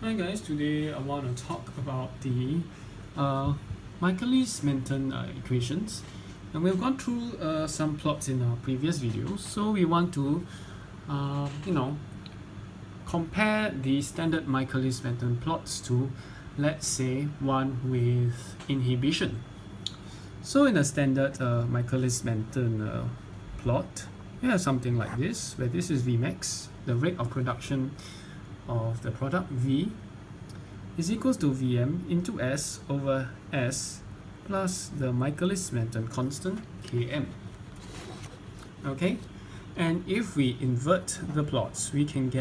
Hi guys, today I want to talk about the Michaelis Menten equations, and we've gone through some plots in our previous videos. So we want to compare the standard Michaelis Menten plots to, let's say, one with inhibition. So in a standard Michaelis Menten plot, you have something like this, where this is Vmax, the rate of production of the product V is equals to Vm into S over S plus the Michaelis Menten constant Km. Okay, and if we invert the plots, we can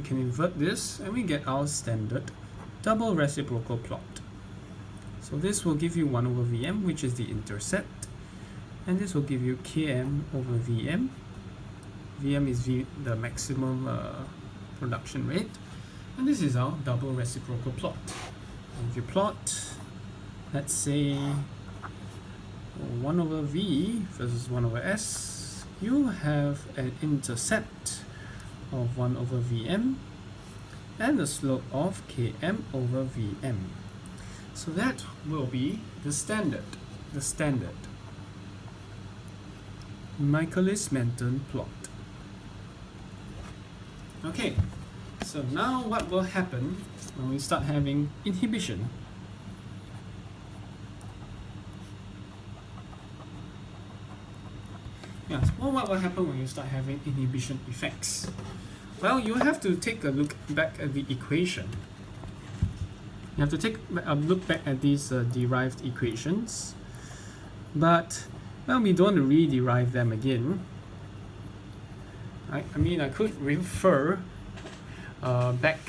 invert this and we get our standard double reciprocal plot. So this will give you 1 over Vm, which is the intercept, and this will give you Km over Vm. Vm is the maximum production rate, and this is our double reciprocal plot. And if you plot, let's say 1 over V versus 1 over S, you have an intercept of 1 over Vm and the slope of Km over Vm. So that will be the standard Michaelis Menten plot. Okay, so now what will happen when we start having inhibition? Yes, well, what will happen when you start having inhibition effects? Well, you have to take a look back at the equation. You have to take a look back at these derived equations, but well, we don't want to re-derive them again. I mean, I could refer back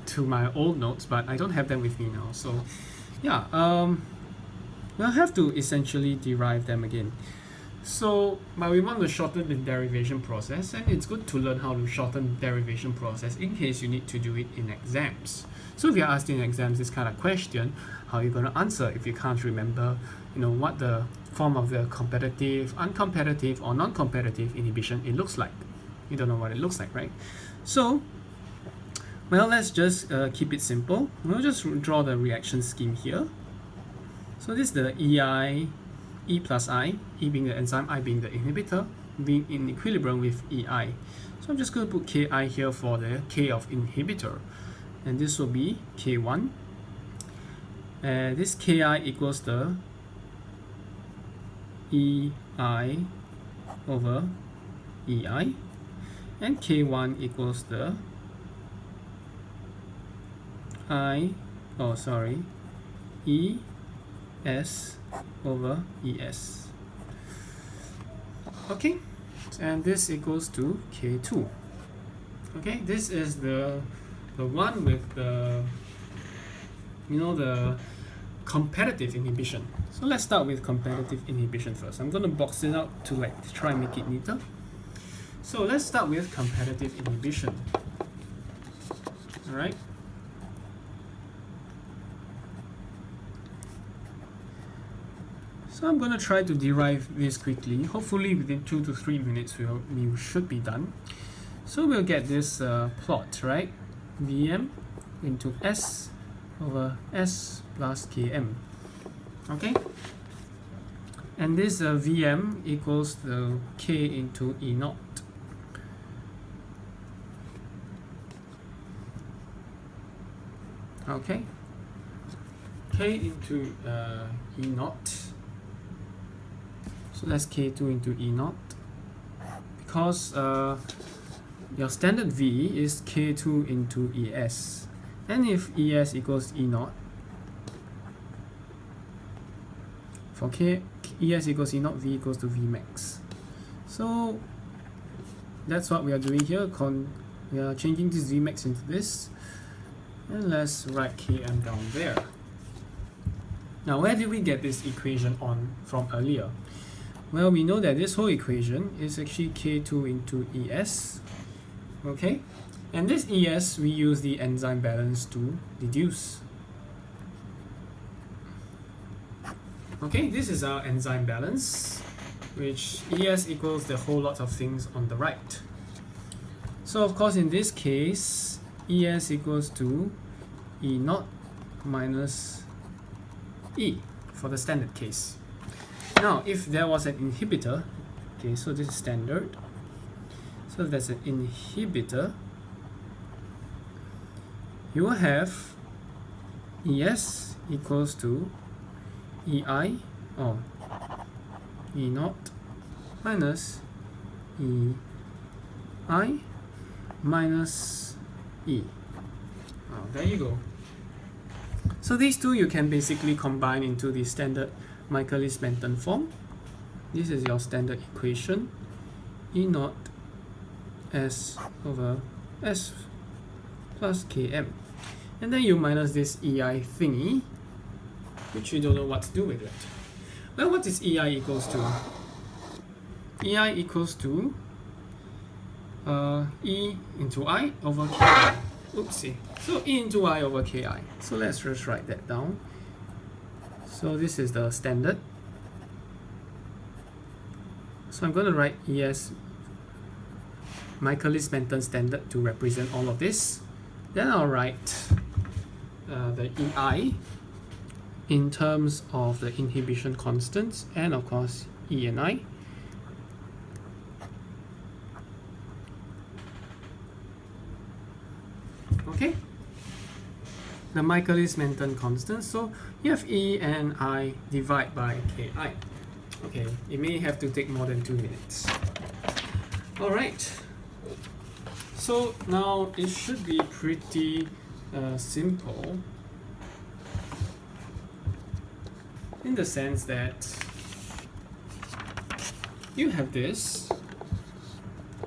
to my old notes, but I don't have them with me now. So yeah, we'll have to essentially derive them again. So, but we want to shorten the derivation process, and it's good to learn how to shorten the derivation process in case you need to do it in exams. So if you're asked in exams this kind of question, how are you going to answer if you can't remember, what the form of the competitive, uncompetitive, or non-competitive inhibition it looks like? You don't know what it looks like, right? So, well, let's just keep it simple. We'll just draw the reaction scheme here. So this is the E plus I, E being the enzyme, I being the inhibitor, being in equilibrium with EI. So I'm just going to put Ki here for the K of inhibitor. And this will be K1. And this Ki equals the EI over EI. And K1 equals the ES over ES. Okay, and this equals to K2. Okay, this is the one with the the competitive inhibition. So let's start with competitive inhibition first. I'm going to box it out to try and make it neater. So let's start with competitive inhibition. Alright. So I'm going to try to derive this quickly. Hopefully within 2 to 3 minutes we should be done. So we'll get this plot, right? Vm into S over S plus Km. Okay? And this Vm equals the K into E naught. Okay? K into E naught. So that's K2 into E naught, because your standard V is K2 into ES, and if ES equals E naught, for ES equals E naught, V equals to Vmax. So that's what we are doing here. We are changing this Vmax into this, and let's write Km down there. Now, where did we get this equation from earlier? Well, we know that this whole equation is actually K2 into ES, okay? And this ES, we use the enzyme balance to deduce. Okay, this is our enzyme balance, which ES equals the whole lot of things on the right. So of course in this case, ES equals to E naught minus E for the standard case. Now, if there was an inhibitor, okay, so this is standard. So if there's an inhibitor, you will have ES equals to EI or E naught minus EI minus E. Oh, there you go. So these two you can basically combine into the standard Michaelis-Menten form. This is your standard equation, E naught S over S plus Km. And then you minus this EI thingy, which you don't know what to do with it. Well, what is EI equals to? EI equals to E into I over Ki. Oopsie. So E into I over Ki. So let's just write that down. So this is the standard. So I'm going to write ES Michaelis-Menten standard to represent all of this. Then I'll write the EI in terms of the inhibition constants and of course E and I. Okay, the Michaelis-Menten constant. So you have E and I divide by Ki. Okay, it may have to take more than 2 minutes. Alright, so now it should be pretty simple in the sense that you have this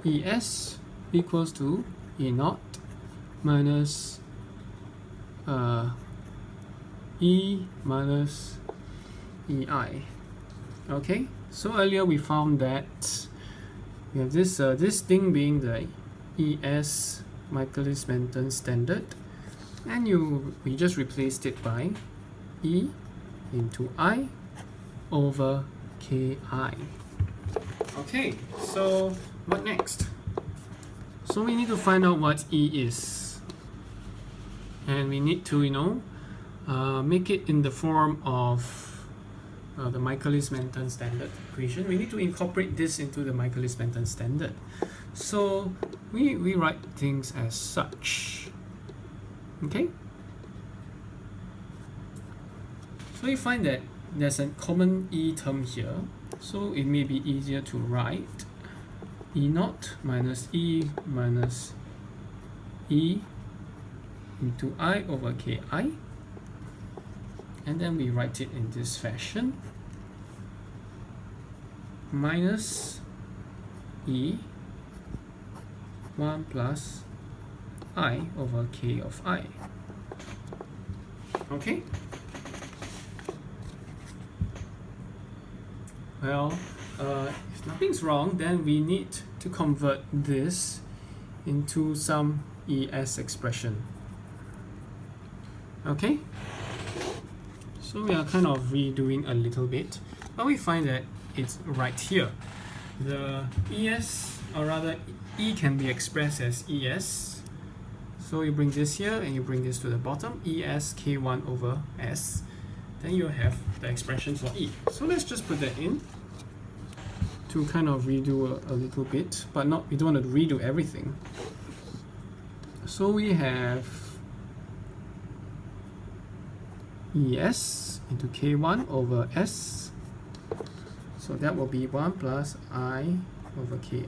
ES equals to E naught minus E minus EI. Okay, so earlier we found that we have this this thing being the ES Michaelis-Menten standard, and we just replaced it by E into I over Ki. Okay, so what next? So we need to find out what E is, and we need to make it in the form of the Michaelis-Menten standard equation. We need to incorporate this into the Michaelis-Menten standard. So we write things as such. Okay? So you find that there's a common E term here, so it may be easier to write E naught minus E minus E into I over Ki. And then we write it in this fashion, minus E 1 plus I over K of I. Okay? Well, if nothing's wrong, then we need to convert this into some ES expression. Okay? So we are kind of redoing a little bit, but we find that it's right here. The ES, or rather E, can be expressed as ES. So you bring this here and you bring this to the bottom, ES K1 over S. Then you have the expression for E. So let's just put that in to kind of redo a little bit, but we don't want to redo everything. So we have ES into K1 over S. So that will be 1 plus I over Ki.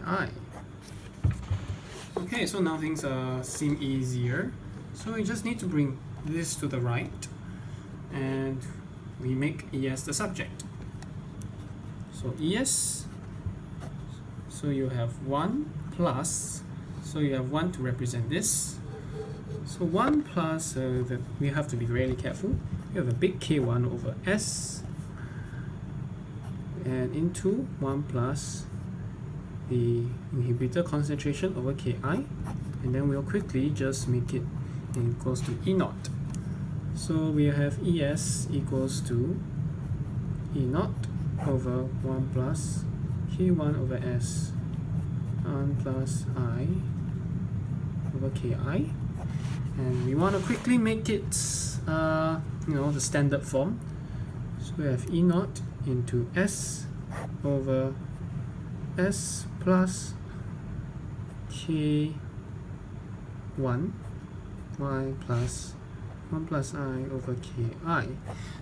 Okay, so now things seem easier. So we just need to bring this to the right, and we make ES the subject. So ES, so you have 1 plus, so you have 1 to represent this. So 1 plus, we have to be really careful. We have a big K1 over S, and into 1 plus the inhibitor concentration over Ki, and then we'll quickly just make it equals to E naught. So we have ES equals to E naught over 1 plus K1 over S 1 plus I over Ki, and we want to quickly make it the standard form. So we have E naught into S over S plus K1 y plus 1 plus I over Ki.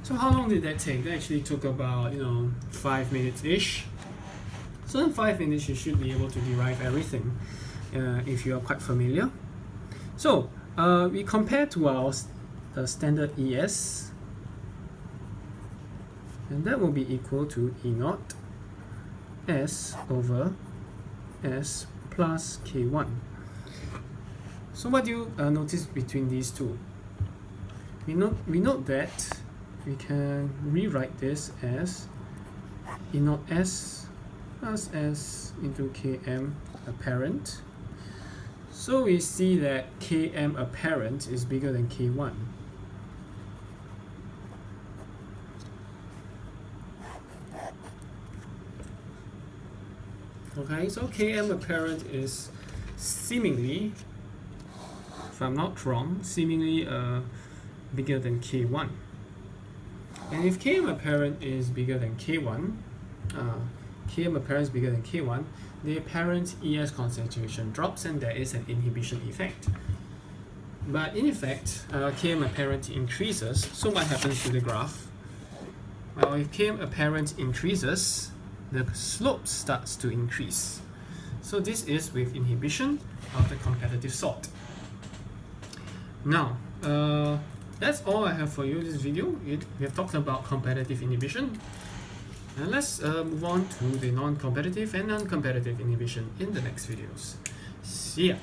So how long did that take? That actually took about 5 minutes ish. So in 5 minutes you should be able to derive everything if you are quite familiar. So we compare to our standard ES, and that will be equal to E naught S over S plus K1. So what do you notice between these two? We note that we can rewrite this as E naught S plus S into Km apparent. So we see that Km apparent is bigger than K1. Okay, so Km apparent is seemingly, if I'm not wrong, seemingly bigger than K1. And if Km apparent is bigger than K1, Km apparent is bigger than K1, the apparent ES concentration drops and there is an inhibition effect. But in effect, Km apparent increases, so what happens to the graph? Well, if Km apparent increases, the slope starts to increase. So this is with inhibition of the competitive sort. Now, that's all I have for you in this video. We have talked about competitive inhibition. And let's move on to the non-competitive and non-competitive inhibition in the next videos. See ya!